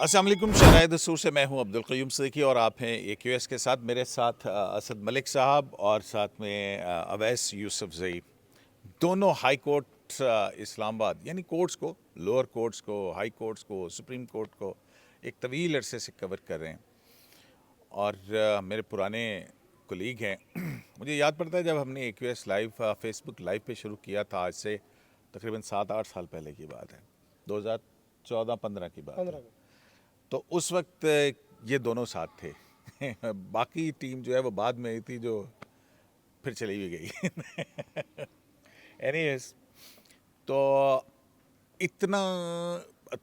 अस्सलाम वालेकुम। शराय दस्तूर से मैं हूं अब्दुल क़य्यूम सिद्दीकी और आप हैं AQS के साथ। मेरे साथ असद मलिक साहब और साथ में अवैस यूसुफ ज़ई, दोनों हाई कोर्ट इस्लामाबाद यानी कोर्ट्स को, लोअर कोर्ट्स को, हाई कोर्ट्स को, सुप्रीम कोर्ट को एक तवील अरसे से कवर कर रहे हैं और मेरे पुराने कोलीग हैं। मुझे याद पड़ता है जब हमने AQS लाइव फेसबुक लाइव पे शुरू किया था, आज से तकरीबन 7-8 साल पहले की बात है, 2014-15 की बात है। तो उस वक्त ये दोनों साथ थे। बाकी टीम जो है वो बाद में आई थी, जो फिर चली भी गई। एनीवेज, तो इतना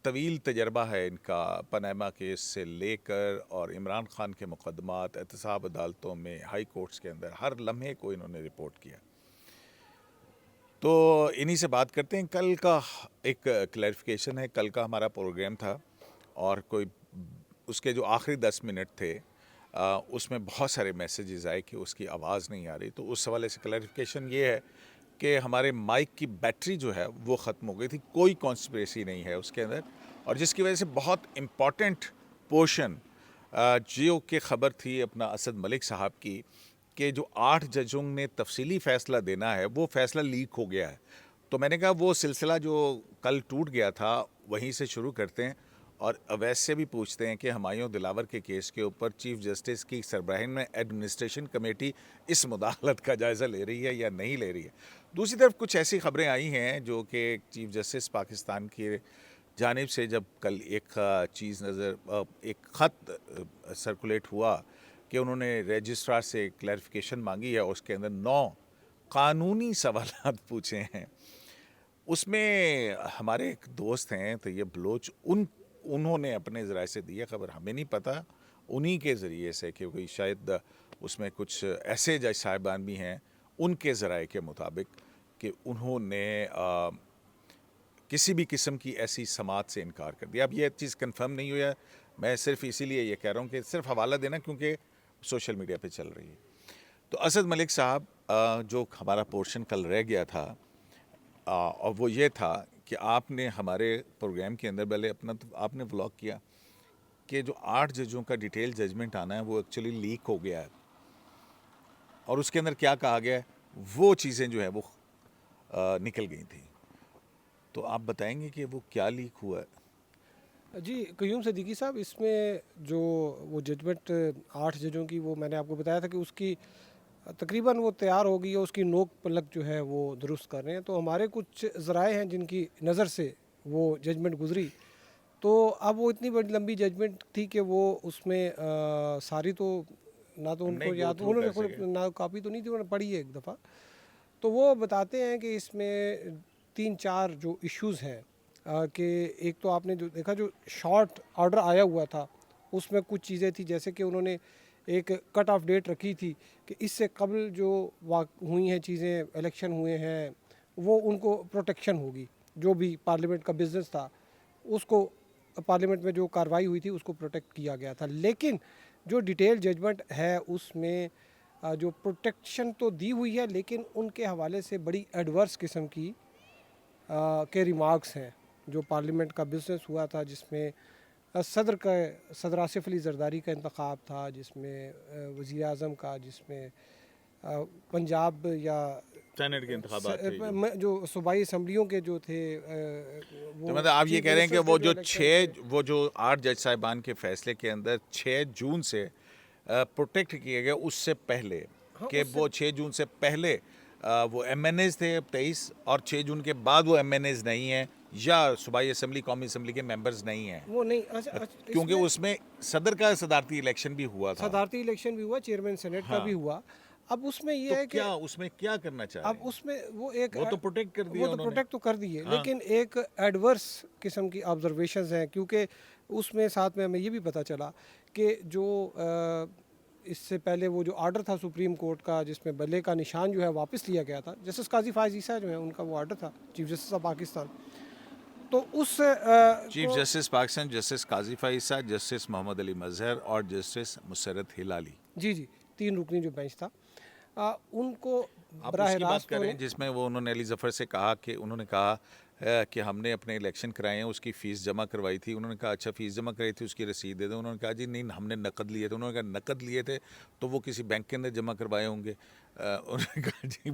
तवील तजर्बा है इनका, पनामा केस से लेकर और इमरान खान के मुकदमात एहतसाब अदालतों में, हाई कोर्ट्स के अंदर हर लम्हे को इन्होंने रिपोर्ट किया। तो इन्हीं से बात करते हैं। कल का एक क्लैरिफिकेशन है, कल का हमारा प्रोग्राम था और कोई उसके जो आखिरी 10 मिनट थे उसमें बहुत सारे मैसेजेस आए कि उसकी आवाज़ नहीं आ रही। तो उस हवाले से क्लैरिफिकेशन ये है कि हमारे माइक की बैटरी जो है वो ख़त्म हो गई थी, कोई कॉन्स्पिरेसी नहीं है उसके अंदर, और जिसकी वजह से बहुत इम्पॉर्टेंट पोर्शन जो कि ख़बर थी अपना असद मलिक साहब की कि जो 8 जजों ने तफसीली फ़ैसला देना है वो फ़ैसला लीक हो गया है। तो मैंने कहा वो सिलसिला जो कल टूट गया था वहीं से शुरू करते हैं और अवैस से भी पूछते हैं कि हुमायूं दिलावर के केस के ऊपर चीफ जस्टिस की सरबराही में एडमिनिस्ट्रेशन कमेटी इस मुदाखलत का जायज़ा ले रही है या नहीं ले रही है। दूसरी तरफ कुछ ऐसी खबरें आई हैं जो कि चीफ जस्टिस पाकिस्तान की जानिब से जब कल एक चीज़ एक ख़त सर्कुलेट हुआ कि उन्होंने रजिस्ट्रार से क्लैरिफिकेशन मांगी है और उसके अंदर 9 कानूनी सवालात पूछे हैं। उसमें हमारे एक दोस्त हैं तैयब बलोच, उन्होंने अपने ज़राए से दी है खबर, हमें नहीं पता, उन्हीं के ज़रिए से, क्योंकि शायद उसमें कुछ ऐसे जज साहिबान भी हैं उनके ज़राए के मुताबिक कि उन्होंने किसी भी किस्म की ऐसी समात से इनकार कर दिया। अब ये चीज़ कंफर्म नहीं हुई है, मैं सिर्फ इसीलिए ये कह रहा हूँ कि सिर्फ हवाला देना क्योंकि सोशल मीडिया पे चल रही है। तो असद मलिक साहब, जो हमारा पोर्शन कल रह गया था और वो ये था कि आपने हमारे प्रोग्राम के अंदर पहले अपना तो आपने व्लॉग किया कि जो 8 जजों का डिटेल जजमेंट आना है वो एक्चुअली लीक हो गया है और उसके अंदर क्या कहा गया है वो चीज़ें जो है वो निकल गई थी। तो आप बताएंगे कि वो क्या लीक हुआ है? जी, क़य्यूम सिद्दीकी साहब, इसमें जो वो जजमेंट 8 जजों की, वो मैंने आपको बताया था कि उसकी तकरीबन वो तैयार हो गई है, उसकी नोक पलक जो है वो दुरुस्त कर रहे हैं। तो हमारे कुछ ज़राए हैं जिनकी नज़र से वो जजमेंट गुज़री, तो अब वो इतनी बड़ी लंबी जजमेंट थी कि वो उसमें सारी तो ना तो नहीं उनको गो याद, थ्रू उन्होंने कर सके। खुद ना कॉपी तो नहीं थी, उन्होंने पढ़ी है एक दफ़ा। तो वो बताते हैं कि इसमें 3-4 जो इश्यूज़ हैं, कि एक तो आपने जो देखा, जो शॉर्ट ऑर्डर आया हुआ था उसमें कुछ चीज़ें थी, जैसे कि उन्होंने एक कट ऑफ डेट रखी थी कि इससे कबल जो हुई हैं चीज़ें, इलेक्शन हुए हैं, वो उनको प्रोटेक्शन होगी। जो भी पार्लियामेंट का बिज़नेस था उसको, पार्लियामेंट में जो कार्रवाई हुई थी उसको प्रोटेक्ट किया गया था। लेकिन जो डिटेल जजमेंट है उसमें जो प्रोटेक्शन तो दी हुई है, लेकिन उनके हवाले से बड़ी एडवर्स किस्म की के रिमार्क्स हैं। जो पार्लियामेंट का बिज़नेस हुआ था, जिसमें सदर आसिफ अली ज़रदारी का इंतखाब था, जिसमें वज़ीर आज़म का, जिसमें पंजाब या सेनेट के इंतखाबात थे जो सूबाई असम्बलियों के जो थे, तो वो मतलब आप ये चीफ कह रहे हैं कि मिनिस्टर्स के जो इलेक्शन थे। वो जो 8 जज साहिबान के फैसले के अंदर 6 जून से प्रोटेक्ट किए गए, उससे पहले हाँ, कि उससे वो 6 जून से पहले वो MNAs थे 23, और 6 जून के बाद वो MNAs नहीं हैं या सूबाई असम्बली, कौमी असम्बली के मेंबर्स नहीं हैं, वो नहीं, अच्छा, क्योंकि इसमें उसमें सदर का सदारती इलेक्शन भी हुआ था। सदारती इलेक्शन भी हुआ, चेयरमैन सेनेट का भी हाँ, हुआ। अब उसमें तो यह है कि क्या उसमें क्या करना चाह रहे अब हैं? उसमें वो एक वो तो प्रोटेक्ट कर वो दिया तो उन्होंने। प्रोटेक्ट तो कर दिए, हाँ, लेकिन एक एडवर्स किस्म की ऑब्जर्वेशंस हैं, क्योंकि उसमें साथ में हमें ये भी पता चला कि जो इससे पहले वो जो ऑर्डर था सुप्रीम कोर्ट का, जिसमें बल्ले का निशान जो है वापस लिया गया था, जस्टिस काजी फायज ईसा जो है उनका वो ऑर्डर था, चीफ जस्टिस ऑफ पाकिस्तान। तो उस चीफ को जस्टिस पाकिस्तान जस्टिस काजी फाइसा, जस्टिस मोहम्मद अली मजहर और जस्टिस मुसरत हिलाली। जी जी, 3 रुकनी जो बेंच था, उनको आप बराह उसकी बात रास्त कर रहे उन्होंने, हैं जिसमें वो उन्होंने अली जफ़र से कहा कि उन्होंने कहा कि हमने अपने इलेक्शन कराए हैं, उसकी फ़ीस जमा करवाई थी। उन्होंने कहा अच्छा फ़ीस जमा कराई थी, उसकी रसीद दे दो। उन्होंने कहा जी नहीं, हमने नकद लिए थे। उन्होंने कहा नकद लिए थे तो वो किसी बैंक के अंदर जमा करवाए होंगे। उन्होंने कहा जी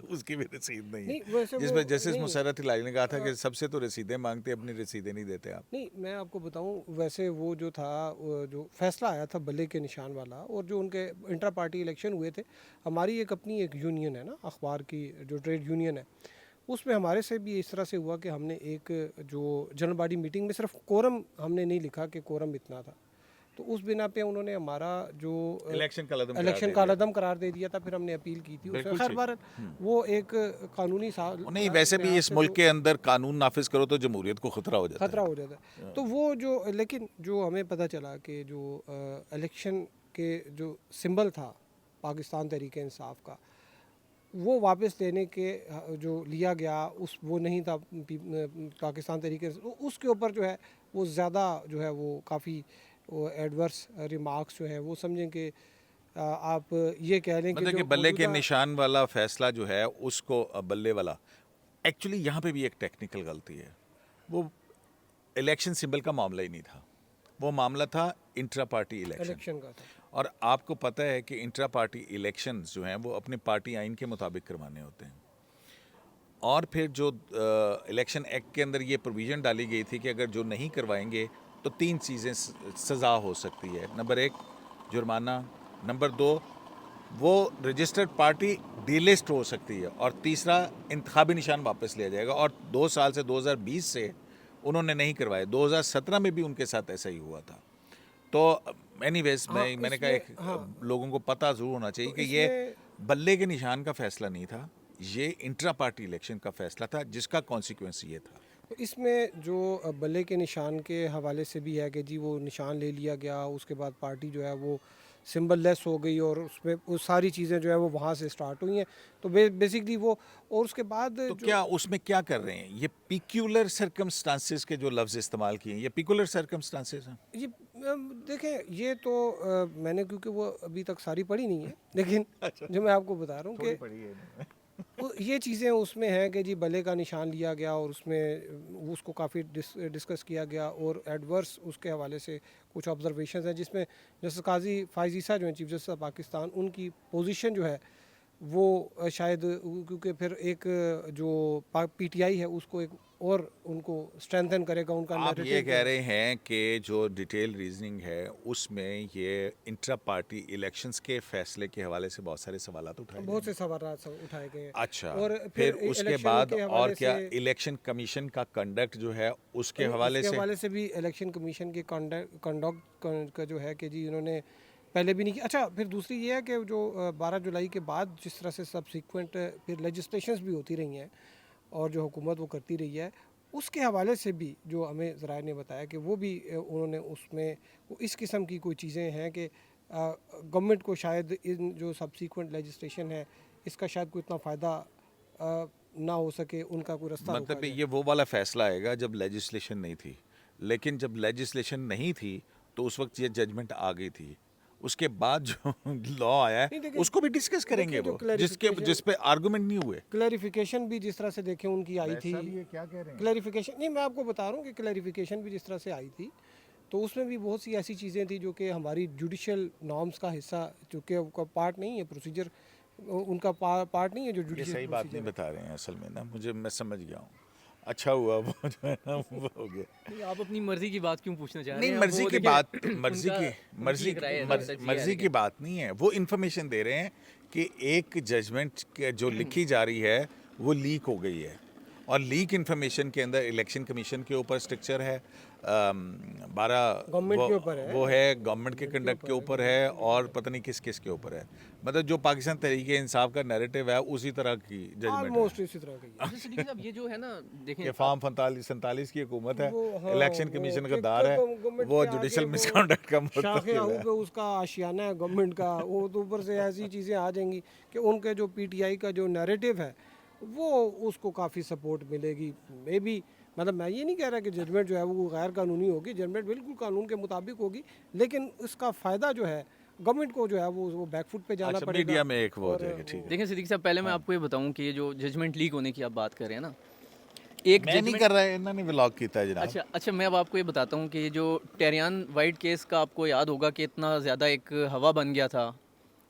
उसकी भी रसीद नहीं है। नहीं वैसे वो जिसमें जस्टिस नहीं मुशर्रत इलाही ने कहा था कि सबसे तो रसीदें मांगते, अपनी रसीदें नहीं देते आप। नहीं मैं आपको बताऊं, वैसे वो जो था, वो जो फैसला आया था बल्ले के निशान वाला, और जो उनके इंटर पार्टी इलेक्शन हुए थे, हमारी एक अपनी एक यूनियन है ना, अखबार की जो ट्रेड यूनियन है, उसमें हमारे से भी इस तरह से हुआ कि हमने एक जो जनरल बॉडी मीटिंग में सिर्फ कोरम हमने नहीं लिखा कि कोरम इतना था, तो उस बिना पे उन्होंने हमारा जो इलेक्शन का लदम इलेक्शन कालादम करार दे दिया था। फिर हमने अपील की थी उसमें, बिल्कुल खैर ठीक। बार वो एक कानूनी नहीं, वैसे भी लिहाज इस से मुल्क तो के अंदर कानून नाफिज करो तो जमहूरियत को खतरा हो जाता खतरा है। हो जाता है। तो वो जो, लेकिन जो हमें पता चला कि जो इलेक्शन के जो सिंबल था पाकिस्तान तहरीक इंसाफ का, वो वापस लेने के जो लिया गया, उस वो नहीं था पाकिस्तान तरीके से, उसके ऊपर जो है वो ज़्यादा जो है वो काफ़ी वो एडवर्स रिमार्क्स जो है वो समझें कि आप ये कह लें कि मतलब कि जो बल्ले के मौजूदा निशान वाला फैसला जो है उसको बल्ले वाला, एक्चुअली यहाँ पे भी एक टेक्निकल गलती है। वो इलेक्शन सिंबल का मामला ही नहीं था, वो मामला था इंट्रा पार्टी इलेक्शन। इलेक्शन का था। और आपको पता है कि इंट्रा पार्टी इलेक्शन जो हैं वो अपने पार्टी आइन के मुताबिक करवाने होते हैं। और फिर जो इलेक्शन एक्ट के अंदर ये प्रोविज़न डाली गई थी कि अगर जो नहीं करवाएंगे तो 3 चीज़ें सज़ा हो सकती है। नंबर 1 जुर्माना, नंबर 2 वो रजिस्टर्ड पार्टी डीलिस्ट हो सकती है, और तीसरा इंतखाबी निशान वापस लिया जाएगा। और 2 साल से 2020 से उन्होंने नहीं करवाए। 2017 में भी उनके साथ ऐसा ही हुआ था। तो एनीवेज हाँ मैंने कहा इसमें, एक हाँ लोगों को पता ज़रूर होना चाहिए तो कि ये इसमें बल्ले के निशान का फैसला नहीं था, ये इंट्रा पार्टी इलेक्शन का फैसला था जिसका कॉन्सिक्वेंस ये था। तो इसमें जो बल्ले के निशान के हवाले से भी है कि जी वो निशान ले लिया गया, उसके बाद पार्टी जो है वो सिंबल लेस हो गई, और उसमें वो सारी चीज़ें जो है वो वहाँ से स्टार्ट हुई हैं। तो बेसिकली वो, और उसके बाद तो जो क्या उसमें क्या कर रहे हैं? ये पिक्यूलर सर्कमस्टांसेस के जो लफ्ज़ इस्तेमाल किए हैं, ये पिक्यूलर सर्कमस्टांसेस हैं। ये देखें, ये तो मैंने क्योंकि वो अभी तक सारी पढ़ी नहीं है, लेकिन जो मैं आपको बता रहा हूँ कि पड़ी है। ये चीज़ें उसमें हैं कि जी बल्ले का निशान लिया गया, और उसमें उसको काफ़ी डिस्कस किया गया, और एडवर्स उसके हवाले से कुछ ऑब्जर्वेशन हैं, जिसमें जस्टिस काजी फाइज ईसा जो हैं चीफ जस्टिस ऑफ पाकिस्तान, उनकी पोजीशन जो है वो शायद क्योंकि फिर एक जो पीटीआई है उसको एक और उनको स्ट्रेंथन करेगा उनका आप ये नैरेटिव जो कह है। रहे हैं कि जो डिटेल रीजनिंग है उसमें ये इंट्रा पार्टी इलेक्शंस के फैसले के हवाले से बहुत सारे सवालात उठाए गए बहुत से हैं। सवाल उठाए गए हैं। अच्छा, और फिर फिर उसके इलेक्शन बाद के और हवाले क्या से, इलेक्शन कमीशन का कंडक्ट जो है उसके हवाले उसके से? हवाले से भी इलेक्शन कमीशन के कंडक्ट का जो है कि जी इन्होंने पहले भी नहीं किया। अच्छा, फिर दूसरी ये है कि जो 12 जुलाई के बाद जिस तरह से सबसिक्वेंट फिर लेजिस्लेशंस भी होती रही हैं, और जो हुकूमत वो करती रही है, उसके हवाले से भी जो हमें ज़राए ने बताया कि वो भी उन्होंने उसमें वो इस किस्म की कोई चीज़ें हैं कि गवर्नमेंट को शायद इन जो सबसिक्वेंट लेजिस्लेशन है इसका शायद कोई इतना फ़ायदा ना हो सके, उनका कोई रास्ता रोका मतलब जाए। ये वो वाला फैसला आएगा जब लेजिस्लेशन नहीं थी, लेकिन जब लेजिस्लेशन नहीं थी तो उस वक्त ये जजमेंट आ गई थी। उसके बाद जो लॉ आया है नहीं देखिए, उसको भी डिस्कस करेंगे जो वो, क्लैरिफिकेशन जिस पे आर्गुमेंट नहीं हुए। क्लैरिफिकेशन भी जिस तरह से देखें उनकी आई थी, क्या कह रहे हैं? क्लैरिफिकेशन नहीं, मैं आपको बता रहा हूँ कि क्लैरिफिकेशन भी जिस तरह से आई थी, तो उसमें भी बहुत सी ऐसी चीज़ें थी जो कि हमारी जुडिशल नॉर्म्स का हिस्सा, जो कि उनका पार्ट नहीं है, प्रोसीजर उनका पार्ट नहीं है जो ये जुडिशल सही बात नहीं प्रोसीजर है। बता रहे हैं असल में ना, मैं समझ गया हूँ। अच्छा हुआ वो जो है ना वो हो गया। नहीं, आप अपनी मर्जी की बात क्यों पूछना चाह रहे नहीं, हैं? मर्जी वो की देखिए, बात उनका उनकी एक राय है, सच ये है, मर्जी की लेकिन बात नहीं है। वो इन्फॉर्मेशन दे रहे हैं कि एक जजमेंट जो लिखी जा रही है वो लीक हो गई है, और लीक इन्फॉर्मेशन के अंदर इलेक्शन कमीशन के ऊपर स्ट्रक्चर है, 12 गवर्नमेंट के ऊपर है, वो है गवर्नमेंट के कंडक्ट के ऊपर है, और पता नहीं किस किस के ऊपर है। मतलब जो पाकिस्तान तहरीक इंसाफ का नैरेटिव है उसी तरह की जजमेंट है ऑलमोस्ट इसी तरह की है। अच्छा सिद्दीकी साहब, ये जो है ना, देखें कि फॉर्म 47 की हुकूमत है, वो हाँ, इलेक्शन वो कमीशन का कि दार है, गवर्नमेंट वो के जुडिशल आगे वो मिसकंडक्ट का शाखे मुतकिल आऊ है। पे उसका आशियाना है गवर्नमेंट का, वो तो ऊपर से ऐसी चीज़ें आ जाएंगी कि उनके जो पीटीआई का जो नैरेटिव है वो उसको काफ़ी सपोर्ट मिलेगी मे बी। मतलब मैं ये नहीं कह रहा कि जजमेंट जो है वो गैर कानूनी होगी, जजमेंट बिल्कुल कानून के मुताबिक होगी, लेकिन उसका फ़ायदा जो है गवर्नमेंट को जो है वो बैकफुट पे जाना अच्छा, पड़ेगा। मीडिया में एक वो हो और जाएगा, ठीक है। देखें सिद्दीकी साहब, पहले मैं आपको ये बताऊं कि ये जो जजमेंट लीक होने की आप बात कर रहे हैं ना, एक मैं नहीं जजमेंट कर रहा है, इन्होंने व्लॉग किया है जनाब। अच्छा अच्छा, मैं अब आपको ये बताता हूँ कि ये जो टेरियान वाइट केस का आपको याद होगा कि इतना ज़्यादा एक हवा बन गया था।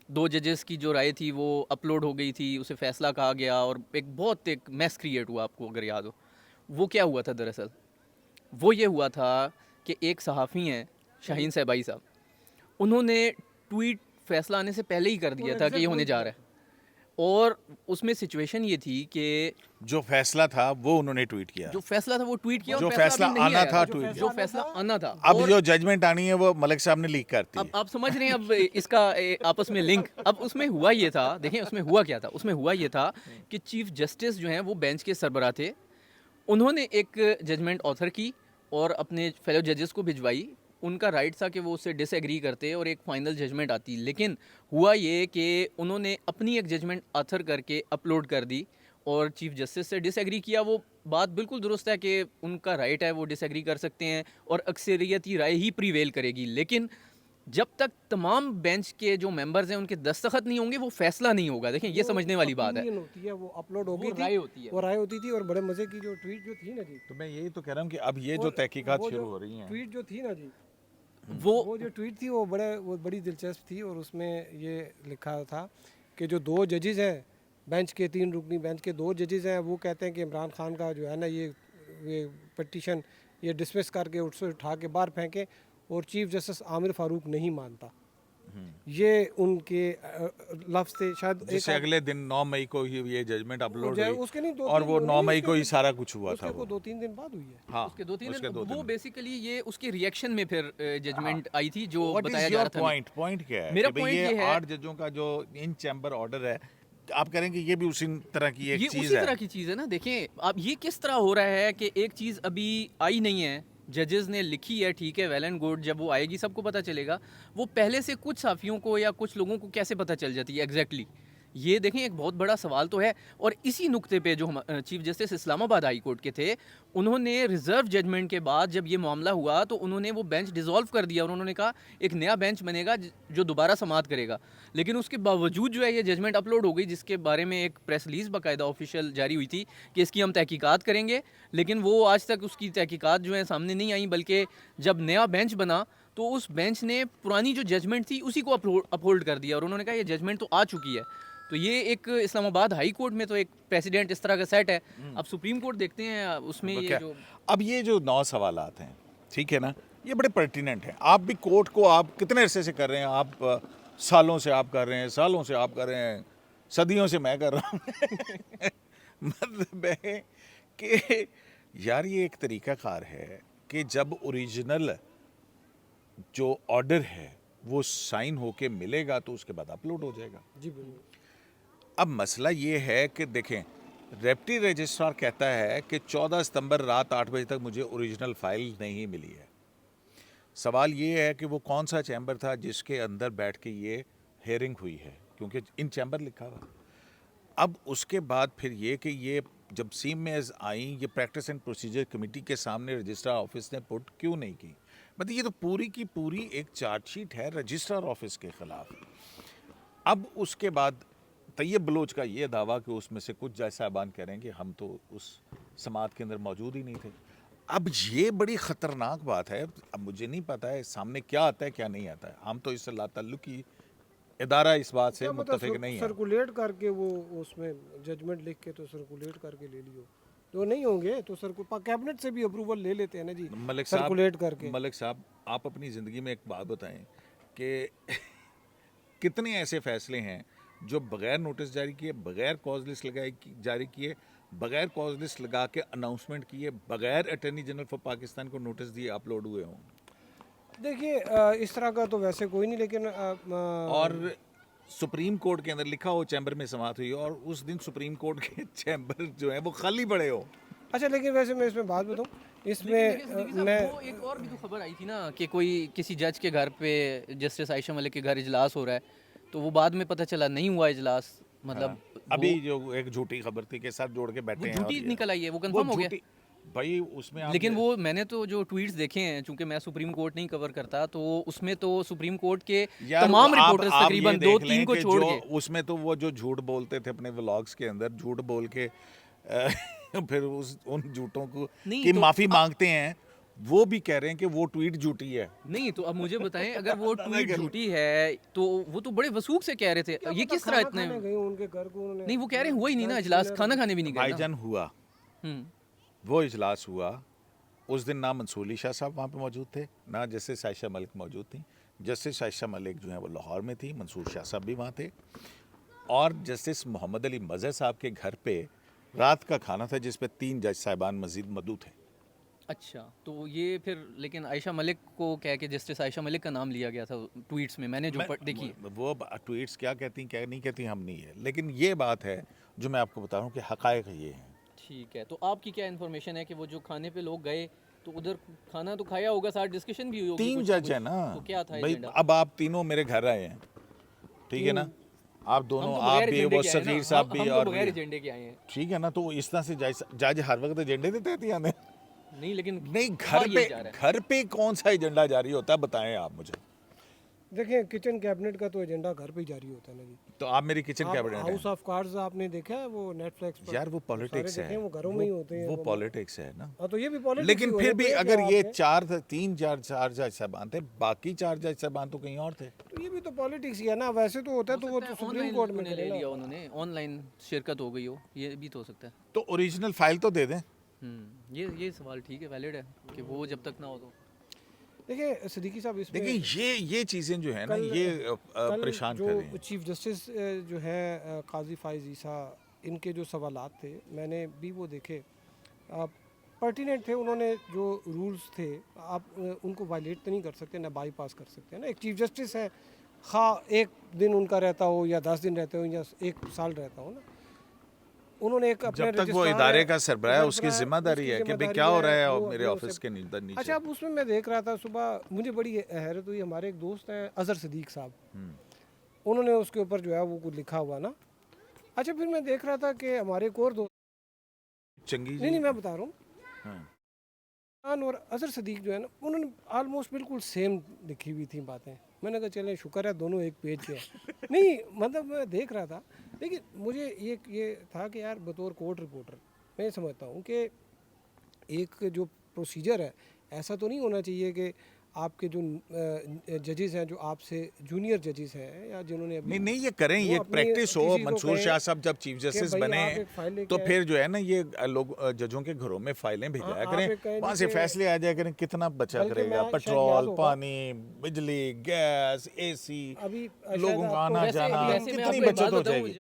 2 जजेस की जो राय थी वो अपलोड हो गई थी, उसे फैसला कहा गया और एक बहुत एक मैस क्रिएट हुआ, आपको अगर याद हो। वो क्या हुआ था दरअसल? वो ये हुआ था कि एक सहाफ़ी हैं शाहीन सहबाई साहब, उन्होंने ट्वीट फैसला आने से पहले ही कर दिया था कि ये होने जा रहा है। और उसमें सिचुएशन ये थी कि जो फैसला था वो उन्होंने ट्वीट किया, जो फैसला था वो ट्वीट किया, और जो फैसला फैसला अभी नहीं आना आया था था, ट्वीट जो किया। फैसला आना था। अब और जो जजमेंट आनी है वो मलिक साहब ने लीक करती अब है। आप समझ रहे हैं अब इसका आपस में लिंक। अब उसमें हुआ ये था, देखें उसमें हुआ क्या था। उसमें हुआ ये था कि चीफ जस्टिस जो हैं वो बेंच के सरबराह थे। उन्होंने एक जजमेंट ऑथर की और अपने फेलो जजेस को भिजवाई। उनका राइट था कि वो उससे डिसएग्री करते और एक फाइनल जजमेंट आती। लेकिन हुआ ये कि उन्होंने अपनी एक जजमेंट ऑथर करके अपलोड कर दी और चीफ जस्टिस से डिसएग्री किया। वो बात बिल्कुल दुरुस्त है कि उनका राइट है, वो डिसएग्री कर सकते हैं और अक्सरियती राय ही प्रीवेल करेगी। लेकिन जब तक तमाम बेंच के जो मेंबर्स हैं उनके दस्तखत नहीं होंगे वो फैसला नहीं होगा। देखें ये समझने वाली बात है। opinion होती है, वो अपलोड हो वो गई राय थी, होती है। वो राय होती थी। और बड़े मजे की जो ट्वीट जो थी ना जी, तो मैं यही तो कह रहा हूँ कि अब ये जो और तहकीकात वो शुरू जो हो रही हैं, ट्वीट जो थी ना जी, वो वो जो ट्वीट थी वो बड़ी दिलचस्प थी। और उसमें ये लिखा था कि जो 2 जजेस हैं बेंच के, 3 रुकनी बेंच के 2 जजेस हैं, वो कहते हैं कि इमरान खान का जो है ना ये पटिशन ये डिसमिस करके उससे उठा के बाहर फेंके, और चीफ जस्टिस आमिर फारूक नहीं मानता। ये उनके लफ्ज़ थे। शायद जिससे अगले दिन 9 मई को ये जजमेंट अपलोड हुई उसके नहीं और वो 9 मई को ही सारा कुछ हुआ था। उसके वो को 2-3 दिन बाद हुई है। हाँ, उसके 2-3 उसके दिन दो वो दिन। बेसिकली ये उसके रिएक्शन में फिर जजमेंट आई थी जो What is बताया जा your रहा था। point? पॉइंट क्या है? मेरा कि भाई point ये है- 8 जजों का जो इन चैम्बर ऑर्डर है, आप करेंगे ये भी उसी तरह की एक ये चीज उसी है। तरह की चीज़ है ना। देखें अब ये किस तरह हो रहा है कि एक चीज़ अभी आई नहीं है, जजेस ने लिखी है, ठीक है, वेल एंड गुड, जब वो आएगी सबको पता चलेगा। वो पहले से कुछ साफियों को या कुछ लोगों को कैसे पता चल जाती है एग्जैक्टली ये देखें एक बहुत बड़ा सवाल तो है। और इसी नुक्ते पे जो हम chief justice Islamabad high court के थे, उन्होंने रिजर्व जजमेंट के बाद जब ये मामला हुआ तो उन्होंने वो बेंच डिसॉल्व कर दिया और उन्होंने कहा एक नया बेंच बनेगा जो दोबारा समाअत करेगा। लेकिन उसके बावजूद जो है ये जजमेंट अपलोड हो गई, जिसके बारे में एक प्रेस रिलीज बाकायदा ऑफिशियल जारी हुई थी कि इसकी हम तहकीकात करेंगे। लेकिन वो आज तक उसकी तहकीकात जो है सामने नहीं आई, बल्कि जब नया बेंच बना तो उस बेंच ने पुरानी जो जजमेंट थी उसी को अपहोल्ड कर दिया और उन्होंने कहा ये जजमेंट तो आ चुकी है। तो ये एक इस्लामाबाद हाई कोर्ट में तो एक प्रेसिडेंट इस तरह का सेट है। अब सुप्रीम कोर्ट देखते हैं उसमें तो ये क्या? जो अब ये जो 9 सवालात हैं, ठीक है ना, ये बड़े पर्टिनेंट हैं। आप भी कोर्ट को आप कितने अरसे से कर रहे हैं? आप सालों से आप कर रहे हैं, सालों से आप कर रहे हैं, सदियों से मैं कर रहा हूँ। मतलब है कि यार ये एक तरीकाकार है कि जब ओरिजिनल जो ऑर्डर है वो साइन होके मिलेगा तो उसके बाद अपलोड हो जाएगा। जी बिल्कुल। अब मसला ये है कि देखें, रेप्टी रजिस्ट्रार कहता है कि 14 सितंबर रात 8 बजे तक मुझे ओरिजिनल फाइल नहीं मिली है। सवाल ये है कि वो कौन सा चैम्बर था जिसके अंदर बैठ के ये हेयरिंग हुई है, क्योंकि इन चैम्बर लिखा हुआ। अब उसके बाद फिर ये कि ये जब सीम में आई, ये प्रैक्टिस एंड प्रोसीजर कमेटी के सामने रजिस्ट्रार ऑफिस ने पुट क्यों नहीं की? मतलब ये तो पूरी की पूरी एक चार्जशीट है रजिस्ट्रार ऑफिस के खिलाफ। अब उसके बाद तैयब बलोच का ये दावा कि उसमें से कुछ जैसा साहबान कह रहे हैं कि हम तो उस समात के अंदर मौजूद ही नहीं थे। अब ये बड़ी ख़तरनाक बात है। अब मुझे नहीं पता है सामने क्या आता है क्या नहीं आता है। हम तो इससे लाताल्लुकी इदारा इस बात से मुत्तफिक नहीं है। सर्कुलेट करके वो उसमें जजमेंट लिख के तो सर्कुलेट करके ले लियो, जो नहीं होंगे तो कैबिनेट से भी अप्रूवल ले लेते हैं ना जी, सर्कुलेट करके। मलिक साहब, आप अपनी ज़िंदगी में एक बात बताएं कि कितने ऐसे फैसले हैं जो बगैर नोटिस जारी किए, बगैर कॉज लिस्ट जारी किए, बगैर कॉज लिस्ट लगा के अनाउंसमेंट किए, बगैर अटॉर्नी जनरल फॉर पाकिस्तान को नोटिस दिए अपलोड हुए हों? देखिए इस तरह का तो वैसे कोई नहीं, लेकिन और सुप्रीम कोर्ट के अंदर लिखा हो चैम्बर में समाअत हुई और उस दिन सुप्रीम कोर्ट के चैम्बर जो है वो खाली पड़े हो। अच्छा, लेकिन वैसे मैं इसमें बात बताऊँ, इसमें मैं वो एक और भी तो खबर आई थी ना कि कोई किसी जज के घर पे जस्टिस आयशा मलिक के घर इजलास हो रहा है, तो वो बाद में पता चला नहीं हुआ इजलास। मतलब अभी जो एक झूठी खबर थी के साथ जोड़ के बैठे हैं, झूठी और ये- निकल आई है, वो कंफर्म हो गया। झूठी- भाई उसमें आप लेकिन वो मैंने तो जो ट्वीट्स देखे हैं, चूंकि मैं सुप्रीम कोर्ट नहीं कवर करता, तो उसमें तो सुप्रीम कोर्ट के यार तमाम आप रिपोर्टर्स ये तकरीबन देख 2-3 लें को कि छोड़ जो के उसमें तो वो जो झूठ बोलते थे अपने व्लॉग्स के अंदर, झूठ बोल के फिर उन झूठों को नहीं, की तो माफी मांगते हैं, वो भी कह रहे हैं कि वो ट्वीट झूठी है। नहीं, तो अब मुझे बताएं, अगर वो पता ट्वीट नहीं झूठी है तो वो तो बड़े वसूख से कह रहे थे, क्या ये पता किस तरह खाना इतने खाने गए उनके घर को उन्होंने, नहीं, वो कह रहे हैं हुआ ही नहीं ना लंच इजलास, डिनर खाना खाने भी नहीं गए ना। भाईजान हुआ, हम्म, वो इजलास हुआ। उस दिन ना मंसूर अली शाह साहब वहाँ पे मौजूद थे, ना जस्टिस आयशा मलिक मौजूद थी। जस्टिस आयशा मलिक जो है वो लाहौर में थी, मंसूर शाह साहब भी वहाँ थे, और जस्टिस मोहम्मद अली मजहर साहब के घर पे रात का खाना था जिस पे 3 जज साहिबान मजीद मौजूद थे। अच्छा, तो ये फिर लेकिन आयशा मलिक को कह के जस्टिस आयशा मलिक का नाम लिया गया था ट्वीट्स में, मैंने जो देखी है। वो ट्वीट्स क्या कहती क्या नहीं कहती हम नहीं है, लेकिन ये बात है जो मैं आपको बता रहा हूँ कि हकायक ये हैं। ठीक है, तो आपकी क्या इन्फॉर्मेशन है कि वो जो खाने पे लोग गए तो उधर खाना तो खाया होगा, साथ डिस्कशन भी हुई होगी 3 कुछ जज कुछ। है ना तो क्या था भाई, एजेंडा? अब आप तीनों मेरे घर आए हैं, ठीक है ना, आप हम दोनों, तो आप बगैर भी, एजेंडे वो के आए हैं ना, सफीर साहब हम भी, तो और बगैर भी, एजेंडे के आए हैं। ठीक है ना। तो इस तरह से जज हर वक्त एजेंडे देते रहती हैं। नहीं, लेकिन नहीं, कहा घर ये पे जा रहा है। घर पे कौन सा एजेंडा जारी होता है बताएं आप मुझे। देखिए किचन कैबिनेट का तो एजेंडा घर पे ही जारी होता है ना जी। तो आप मेरी किचन आप कैबिनेट हाउस है ऑफ कार्ड्स आपने देखा है वो नेटफ्लिक्स पर? यार, वो सारे पॉलिटिक्स देखे हैं, है, वो घरों में ही होते हैं वो पॉलिटिक्स है ना। हाँ, तो ये भी पॉलिटिक्स लेकिन फिर भी अगर ये 4 जज साहबान थे, बाकी 4 जज साहबान तो कहीं और थे। तो ये भी तो पॉलिटिक्स ही है ना, वैसे तो होता है तो वो तो सुप्रीम कोर्ट में ले करे लिया ना। उन्होंने, ऑनलाइन शिरकत हो गई हो, ये भी तो हो सकता है। तो ओरिजिनल फाइल तो दे दें। ये सवाल ठीक है, वैलिड है कि वो जब तक ना हो तो। देखिए सिद्दीकी साहब इसमें देखिए ये चीज़ें जो है ना, कल- ये कल परेशान जो कर रही हैं। चीफ जस्टिस जो है काजी फाइज ईसा, इनके जो सवालात थे मैंने भी वो देखे, पर्टिनेंट थे। उन्होंने जो रूल्स थे आप उनको वायलेट तो नहीं कर सकते, ना बाईपास कर सकते हैं ना। एक चीफ जस्टिस है, खा एक दिन उनका रहता हो या 10 दिन रहते हो या 1 साल रहता हो ना, उन्होंने एक अपने जब तक वो रजिस्ट्रार इदारे है, का सरबराह है, उसकी सरबराह, जिम्मेदारी उसकी है कि भाई जिम्मेदारी क्या हो रहा है वो और मेरे अपने ऑफिस उसे- के नीचे। अच्छा, अब उसमें मैं देख रहा था सुबह, मुझे बड़ी हैरत हुई। हमारे एक दोस्त हैं अजहर सिद्दीक साहब, उन्होंने उसके ऊपर जो है वो कुछ लिखा हुआ ना। अच्छा, फिर मैं देख रहा था कि हमारे एक और दोस्त, चंगी नहीं जी, मैं बता रहा हूँ, हाँ। खान और अजहर सिद्दीक जो है ना, उन्होंने ऑलमोस्ट बिल्कुल सेम लिखी हुई थी बातें। मैंने कहा चलें शुक्र है दोनों एक पेज पे हैं। नहीं मतलब मैं देख रहा था, लेकिन मुझे ये था कि यार बतौर कोर्ट रिपोर्टर मैं समझता हूँ कि एक जो प्रोसीजर है, ऐसा तो नहीं होना चाहिए कि आपके जो जजेस हैं, जो आपसे जूनियर जजेस हैं या जिन्होंने अभी नहीं ये करें, वो ये अपनी प्रैक्टिस हो। किसी को मंसूर कहें शाह साहब जब चीफ कि जस्टिस भाई बने आप एक फाइल लेके तो आए। फिर जो है ना, ये लोग जजों के घरों में फाइलें भिजाया आप करें, एक कहें वहाँ से कि- फैसले आ जाया करें, कितना बचा बल्कि करेगा मैं शायद पेट्रोल, याद होगा, पानी, बिजली, गैस, एसी, अभी लोगों का आना वैसे जाना, वैसे मैं कितनी आपको एक बचत बात हो बताऊं, जाएगी।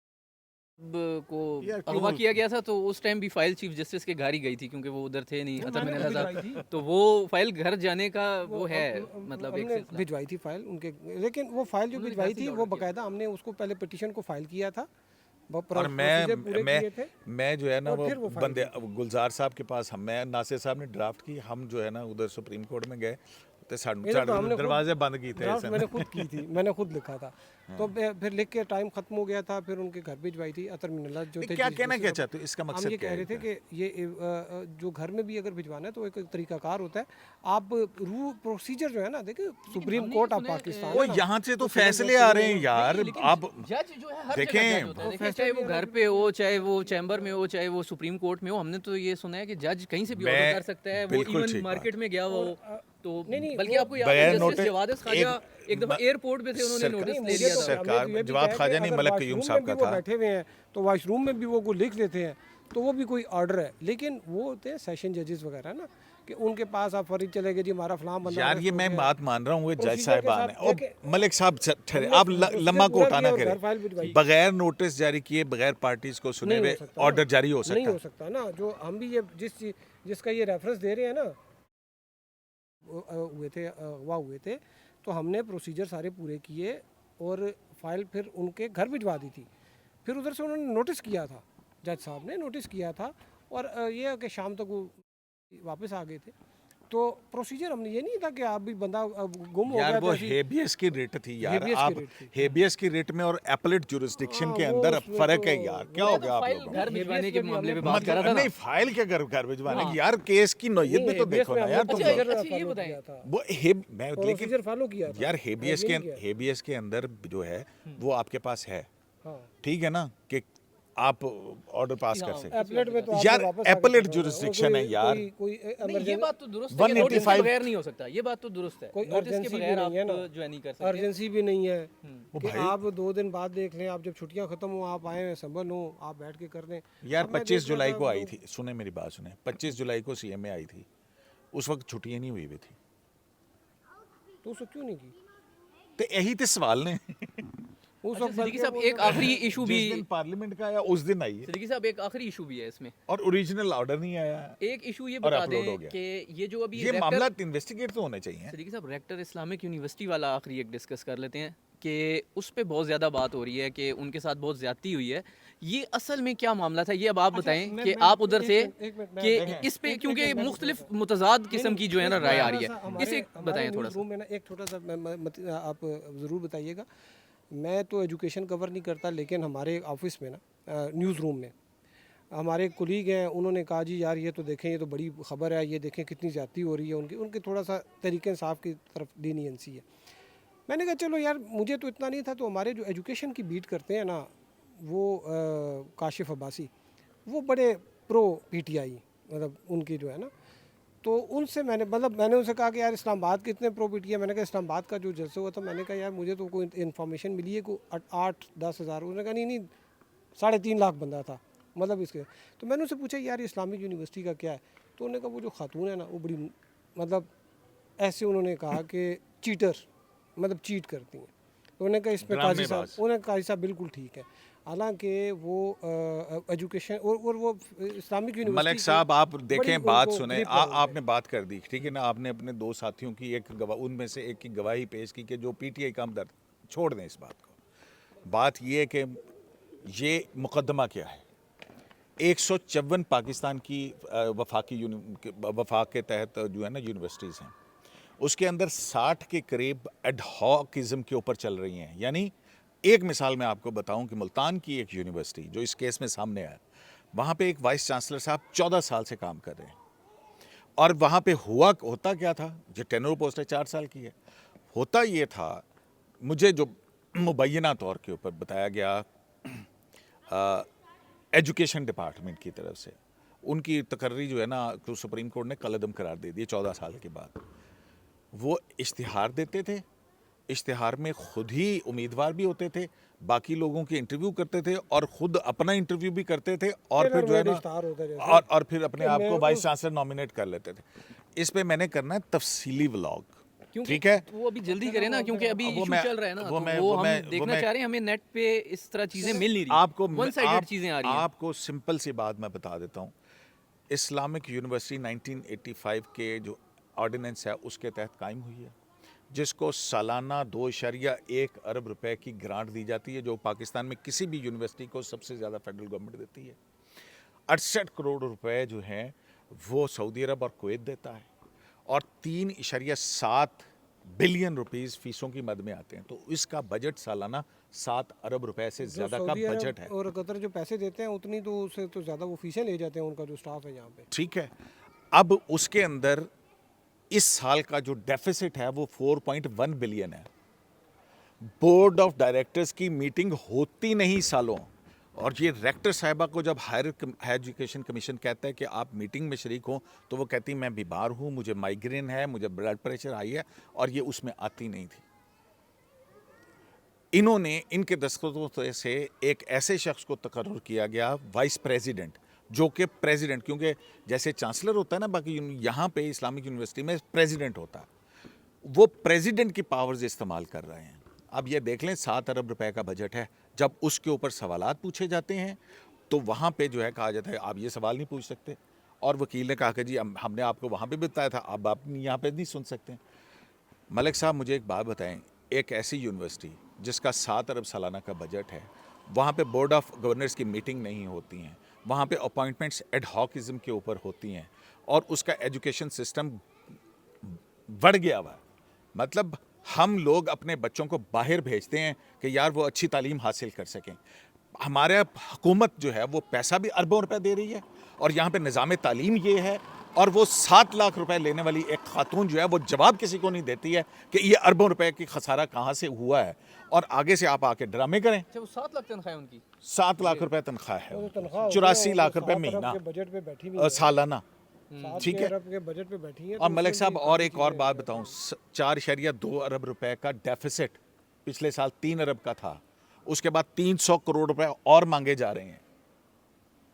जब को यार, क्यों- अगवा किया गया था तो उस टाइम भी फाइल चीफ जस्टिस के घर ही गई थी, क्योंकि वो उधर थे नहीं, अतर मैंने मिनल्ला भिजवाई साहब। थी। तो वो फाइल घर जाने का वो है, मतलब एक हमने सिलसिला। भिजवाई थी फाइल उनके, लेकिन वो फाइल जो उन्होंने भिजवाई घर से थी ही वो order किया। बाकायदा हमने उसको पहले पिटीशन को फाइल किया था, वो और प्रोसीजर पूरे मैं किए थे। मैं जो है ना और वो फिर वो फाइल बंदे गुलजार साहब के पास, हम मैं नासिर साहब ने ड्राफ्ट की, हम जो है ना उधर सुप्रीम कोर्ट में गए तो इधर तो हमने खुद दरवाजे बंद किए थे ड्राफ्ट ऐसे मैंने में। खुद की थी, मैंने खुद लिखा था। तो फिर लिख के टाइम खत्म हो गया था, फिर उनके घर भिजवाई थी। अतर मिनल्ला जो थे क्या चीफ कहना जस्टिस क्या साहब, चाहते हो, इसका हम मकसद ये क्या कह है? रहे थे कि ये जो घर में भी अगर भिजवाना है तो एक तरीकाकार होता है। आप रूल प्रोसीजर जो है ना, देखिए सुप्रीम हमने कोर्ट ये ऑफ सुना है, पाकिस्तान वो है ना, यहाँ से तो वो सिविल फैसले जज आ के रहे लिए- हैं यार। नहीं, लेकिन आप जज जो है हर देखें, जगह जज होता है। वो देखिए, फैसले चाहे भी वो अलग घर पे हो, चाहे वो चैम्बर में हो, चाहे वो सुप्रीम कोर्ट में हो, हमने तो ये सुना है कि जज कहीं से भी मैं- ऑर्डर कर सकता है। वो बिल्कुल इवन ठीक मार्केट में गया वो तो नहीं, बल्कि वो आपको याद है बगैर जस्टिस नोटिस जवाद खाजा एक दफा एयरपोर्ट पे थे, उन्होंने सरकार- नोटिस नहीं, ले मुझे लिया तो था। सरकार हमने तो ये भी जवाब कहा ख्वाजा कि नहीं, अगर मलक वॉशरूम कयूम में साहब भी का वो था। बैठे हुए हैं तो वॉशरूम में भी वो को लिख लेते हैं, तो वो भी कोई ऑर्डर है। लेकिन वो होते हैं सेशन जजेस वगैरह ना, कि उनके पास आप फरीद चले गए जी हमारा फलाम बंदा यार arrest ये हो मैं गया। बात मान रहा हूँ, वो जज Procedure के साहिबान है। साथ और देखें, मलिक साहब ठहरे, हमने आप procedure लम्बा पूरा कोटा किया ना और घर करें। फाइल भिजवाई। बगैर नोटिस जारी किए, बगैर पार्टीज को सुने नहीं हो हुए सकता ना। ऑर्डर जारी हो नहीं सकता हो सकता ना। जो हम भी ये जिसका ये रेफरेंस दे रहे हैं ना, हुए थे अगवा हुए थे, तो हमने प्रोसीजर सारे पूरे किए और फाइल फिर उनके घर भिजवा दी थी। फिर उधर से उन्होंने नोटिस किया था, जज साहब ने नोटिस किया था, और ये है कि शाम तक वो वापस आ गए थे। तो प्रोसीजर हमने ये नहीं था कि आप भी बंदा गुम हो यार गया वो तो ऐसे ही- हेबियस की रेट थी यार। हेबियस की आप रेट थी। हेबियस की रेट में और एपलेट जुरिस्डिक्शन हाँ, के वो अंदर उसमें फर्क है तो- यार। क्या हो गया आप फाइल लोगों घर को? भिजवाने ABS के में भी मामले में हमने बात कर रहा था ना। नहीं फाइल के घर भिजवाने हाँ। की यार, केस की नोयत नहीं, भी तो ABS देखो में ना हमने यार तुम लोग। प्रोसीजर अच्छा, ये follow बताएं। किया था। वो मैं लेकिन प्रोसीजर फॉलो किया था यार हेबियस ये के नहीं किया। हेबियस के अंदर जो है वो आपके पास है, हाँ, ठीक है ना, कि आप ऑर्डर पास कर सकते हैं। एपलेट में तो यार, आपने वापस आके appellate करना होगा। jurisdiction है यार। कोई नहीं, ये emergency- बात तो दुरुस्त है कि नोटिस के 185 बगैर नहीं हो सकता, ये बात तो दुरुस्त है। कोई नोटिस के urgency भी बगैर नहीं है आप ना। जो है नहीं कर सकते। अर्जेंसी भी नहीं है वो कि भाई- आप 2 दिन बाद देख लें, आप जब छुट्टियां खत्म हो आप आए हैं संभल हो, आप बैठ के कर लें। यार अब मैं 25 देख रहा जुलाई था को आई लोग- थी, सुने मेरी बात सुने, 25 जुलाई को सीएमए आई थी, उस वक्त छुट्टियां नहीं हुई थी, तो उसको क्यों नहीं की? तो यही तो सवाल ने। उस अच्छा, वक्त सिद्दीकी बल्कि साहब वो एक जब- आखिरी इशू भी, जिस दिन पार्लियामेंट का आया उस दिन आई है, सिद्दीकी साहब एक आखिरी इशू भी है इसमें। और ओरिजिनल ऑर्डर नहीं आया, एक इशू ये और बता upload हो दें गया। कि ये जो अभी ये रेक्टर- मामला इन्वेस्टिगेट तो होने चाहिए। सिद्दीकी साहब रेक्टर इस्लामिक यूनिवर्सिटी वाला आखिरी एक डिस्कस कर लेते हैं कि उस पे बहुत ज़्यादा बात हो रही है कि उनके साथ बहुत ज़्यादती हुई है। ये असल में क्या मामला था, ये अब आप बताएं कि आप उधर से कि इस पे क्योंकि मुख्तलिफ मुतजाद किस्म की जो है ना राय आ रही है, इसे बताएं थोड़ा सा। रूम में ना एक छोटा सा आप ज़रूर बताइएगा। मैं तो एजुकेशन कवर नहीं करता, लेकिन हमारे ऑफिस में ना न्यूज़ रूम में हमारे कोलीग हैं, उन्होंने कहा जी यार ये तो देखें, ये तो बड़ी ख़बर है, ये देखें कितनी ज़्यादती हो रही है उनकी उनके थोड़ा सा तरीके इंसाफ की तरफ लीनियंसी है। मैंने कहा चलो यार, मुझे तो इतना नहीं था। तो हमारे जो एजुकेशन की बीट करते हैं ना, वो काशिफ अब्बासी, वो बड़े प्रो पीटीआई, मतलब उनकी जो है ना, तो उनसे मैंने उनसे कहा कि यार इस्लामाबाद के इतने प्रो पीटीआई, मैंने कहा इस्लामाबाद का जो जलसा हुआ था, मैंने कहा यार मुझे तो कोई इन्फॉर्मेशन मिली है को 8-10 हज़ार, उन्होंने कहा नहीं 3.5 लाख बंदा था मतलब इसके। तो मैंने उनसे पूछा यार इस्लामिक यूनिवर्सिटी का क्या है, तो उन्होंने कहा वो जो खातून है ना वो बड़ी मतलब ऐसे उन्होंने कहा कि चीटर, मतलब चीट करती हैं। तो उन्होंने कहा इसमें काजी साहब, उन्होंने काजी साहब बिल्कुल ठीक है, हालांकि वो एजुकेशन और वो इस्लामिक यूनिवर्सिटी मलिक साहब, आप बड़ी देखें, बात उनको सुने, grip है उनपे। आपने बात कर दी, ठीक है ना, आपने अपने 2 साथियों की एक गवाह, उनमें से एक की गवाही पेश की कि जो पीटीआई का हमदर्द, छोड़ दें इस बात को। बात ये है कि ये मुकदमा क्या है। 154 पाकिस्तान की वफाक के तहत जो है ना यूनिवर्सिटीज़ हैं, उसके अंदर 60 के करीब एडहॉकिज्म के ऊपर चल रही हैं। यानी एक मिसाल मैं आपको बताऊं कि मुल्तान की एक यूनिवर्सिटी जो इस केस में सामने आया, वहाँ पे एक वाइस चांसलर साहब 14 साल से काम कर रहे हैं, और वहाँ पे होता क्या था, जो टेनर पोस्ट है 4 साल की है, होता ये था, मुझे जो मुबैना तौर के ऊपर बताया गया एजुकेशन डिपार्टमेंट की तरफ से, उनकी तकर्री जो है ना, तो सुप्रीम कोर्ट ने कलअदम करार दे दी 14 साल के बाद। वो इश्तिहार देते थे, इश्तिहार में खुद ही उम्मीदवार भी होते थे, बाकी लोगों के इंटरव्यू करते थे, और खुद अपना इंटरव्यू भी करते थे, और फिर जो है ना, इश्तिहार होता है जैसे। और फिर अपने आप को वाइस चांसलर नॉमिनेट कर लेते थे। इस पे मैंने करना है तफसीली व्लॉग, क्योंकि ठीक है। वो अभी जल्दी करें ना, क्योंकि अभी वो इशू मैं- चल रहा है ना, वो तो मैं- वो वो हम मैं- वो देखना मैं- चाह रहे हैं, हमें नेट पे इस तरह चीज़ें मिल नहीं रही, आपको वन साइडेड चीज़ें आ रही हैं। आपको सिंपल सी बात मैं बता देता हूँ। इस्लामिक यूनिवर्सिटी 1985 के जो ऑर्डिनेंस है उसके तहत कायम हुई है, जिसको सालाना 2.1 अरब रुपए की ग्रांट दी जाती है, जो पाकिस्तान में किसी भी यूनिवर्सिटी को सबसे ज़्यादा फेडरल गवर्नमेंट देती है। 68 करोड़ रुपए जो हैं वो सऊदी अरब और कुवैत देता है, और 3.7 बिलियन रुपीस फीसों की मद में आते हैं। तो इसका बजट सालाना 7 अरब रुपए से जो ज़्यादा का सऊदी अरब बजट है। और कतर जो पैसे देते हैं उतनी तो उससे तो ज़्यादा वो फीसें ले जाते हैं, उनका जो स्टाफ है यहाँ पे। ठीक है, अब उसके अंदर इस साल का जो डेफिसिट है वो 4.1 बिलियन है। बोर्ड ऑफ डायरेक्टर्स की मीटिंग होती नहीं सालों, और ये रेक्टर साहिबा को जब हायर एजुकेशन कमीशन कहता है कि आप मीटिंग में शरीक हो, तो वो कहती मैं बीमार हूँ, मुझे माइग्रेन है, मुझे ब्लड प्रेशर हाई है, और ये उसमें आती नहीं थी। इन्होंने इनके दस्तखतों से एक ऐसे शख्स को तकर्रुर किया गया वाइस प्रेसिडेंट, जो कि प्रेसिडेंट, क्योंकि जैसे चांसलर होता है ना बाकी यहाँ पे इस्लामिक यूनिवर्सिटी में प्रेसिडेंट होता है, वो प्रेसिडेंट की पावर्स इस्तेमाल कर रहे हैं। अब ये देख लें, 7 अरब रुपए का बजट है, जब उसके ऊपर सवालात पूछे जाते हैं तो वहाँ पे जो है कहा जाता है आप ये सवाल नहीं पूछ सकते, और वकील ने कहा कि जी हमने आपको वहाँ पे बताया था, अब आप यहाँ पे नहीं सुन सकते। मलिक साहब, मुझे एक बात बताएं, एक ऐसी यूनिवर्सिटी जिसका 7 अरब सालाना का बजट है, वहाँ पे बोर्ड ऑफ गवर्नर्स की मीटिंग नहीं होती हैं, वहाँ पे अपॉइंटमेंट्स एडहॉकिज्म के ऊपर होती हैं, और उसका एजुकेशन सिस्टम बढ़ गया हुआ है। मतलब हम लोग अपने बच्चों को बाहर भेजते हैं कि यार वो अच्छी तालीम हासिल कर सकें। हमारे हुकूमत जो है वो पैसा भी अरबों रुपए दे रही है, और यहाँ पे निज़ाम तालीम ये है और वो 7 लाख रुपए लेने वाली एक खातून जो है वो जवाब किसी को नहीं देती है कि ये अरबों रुपए की खसारा कहाँ से हुआ है, और आगे से आप आके ड्रामे करें। अच्छा, वो 7 लाख तनख्वाह है उनकी। 7 लाख रुपए तनख्वाह वो है, तो तनख्वाह 84 लाख रुपए 7 अरब महीना के बजट पे बैठी हुई है। सालाना। 7 ठीक है। अरब के बजट पे बैठी है। और तो मलिक उसमें साहब भी और काफ़ी एक और चीज़ें बात बताऊं, 4.2 अरब रुपए का डेफिसिट पिछले साल 3 अरब का था, उसके बाद 300 करोड़ रुपए और मांगे जा रहे हैं,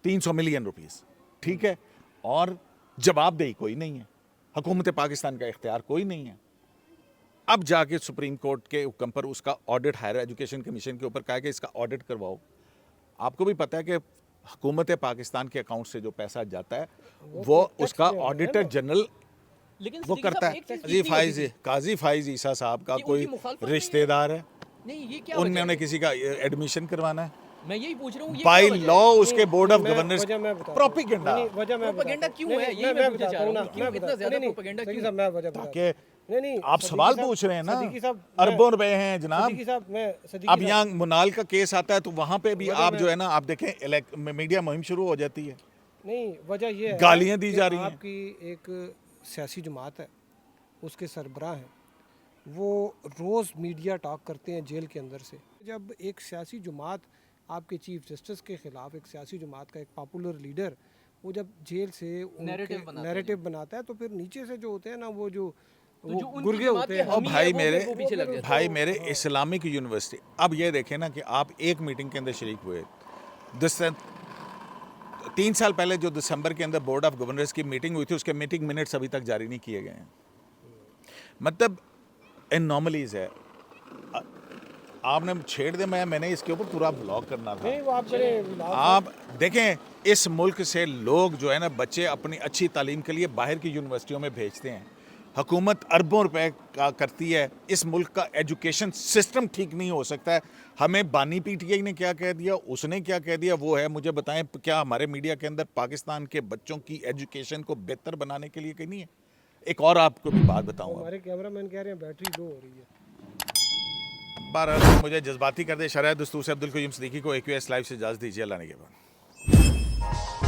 300 मिलियन रुपीस। ठीक है, और जवाबदेही कोई नहीं है, हुकूमत पाकिस्तान का इख्तियार कोई नहीं है। अब जाके सुप्रीम कोर्ट के हुक्म पर उसका ऑडिट हायर एजुकेशन कमीशन के ऊपर कहा कि इसका ऑडिट करवाओ। आपको भी पता है कि हुकूमत पाकिस्तान के अकाउंट से जो पैसा जाता है वो टैक्स उसका पेयर है ऑडिटर ना। जनरल लेकिन वो सिद्दीकी करता साहब, है। एक चीज़ काजी फाइज ईसा साहब का ये कोई उनकी मुखालफत नहीं है। रिश्तेदार है, नहीं, ये क्या वजह उन्होंने है? किसी का एडमिशन करवाना है, मैं यही पूछ रहा हूँ, ये बाय क्या वजह लॉ है? उसके बोर्ड ऑफ मैं- गवर्नर्स वजह मैं बताता हूँ। प्रोपेगेंडा, नहीं, वजह मैं प्रोपेगेंडा बताता हूँ। क्यों नहीं, है? नहीं, यही मैं मैं पूछना बताता चाह हूँ रहा ना, हूँ, क्यों मैं इतना बताता हूँ। ज़्यादा नहीं, प्रोपेगेंडा सदीकी क्यों? साहब, मैं वजह ताकि बताता हूँ। नहीं, नहीं, आप सदीकी सवाल साहब- पूछ रहे हैं ना, सदीकी साहब, अरबों रुपए हैं जनाब। सदीकी साहब, मैं सदीकी अब साहब- यहाँ मुनाल का केस आता है तो वहां पे भी वजह आप मैं- जो है ना, आप देखें मीडिया मुहिम शुरू हो जाती है, नहीं, वजह ये है गालियां दी कि जा रही हैं। आपकी एक सियासी जमात है, उसके सरबराह हैं, वो रोज़ मीडिया टॉक करते हैं जेल के अंदर से। जब एक सियासी जमात आपके चीफ जस्टिस के ख़िलाफ़, एक सियासी जमात का एक पॉपुलर लीडर, वो जब जेल से Narrative बनाता है नैरेटिव बनाता है, तो फिर नीचे से जो होते हैं ना, वो जो तो जो उनकी गुर्गे जमात होते के हैं। और हामी भाई है, वो मेरे फिर वो पीछे लग जाते हैं। भाई मेरे इस्लामिक यूनिवर्सिटी, अब ये देखें ना कि आप एक मीटिंग के अंदर शरीक हुए, 3 साल पहले जो दिसंबर के अंदर बोर्ड ऑफ गवर्नर्स की मीटिंग हुई थी, उसके मीटिंग मिनट्स अभी तक जारी नहीं किए गए हैं। मतलब एनॉमलीज है। आपने छेड़ दे, मैंने इसके ऊपर पूरा ब्लॉग करना था। नहीं, वो आप करें। आप देखें, इस मुल्क से लोग जो है ना, बच्चे अपनी अच्छी तालीम के लिए बाहर की यूनिवर्सिटियों में भेजते हैं, हुकूमत अरबों रुपए का करती है, इस मुल्क का एजुकेशन सिस्टम ठीक नहीं हो सकता है। हमें बानी पीटीआई ने क्या कह दिया, उसने क्या कह दिया, वो है, मुझे बताएं क्या हमारे मीडिया के अंदर पाकिस्तान के बच्चों की एजुकेशन को बेहतर बनाने के लिए कहीं नहीं है? एक और आपको भी बात बताऊंगा, हमारे कैमरामैन कह रहे हैं बैटरी लो हो रही है। बार मुझे जज्बाती कर दे, शरह दस्तूर से अब्दुल कयूम सिद्दीकी को AQS लाइव से इजाज़त दीजिए। अल्लाह ने के बाद।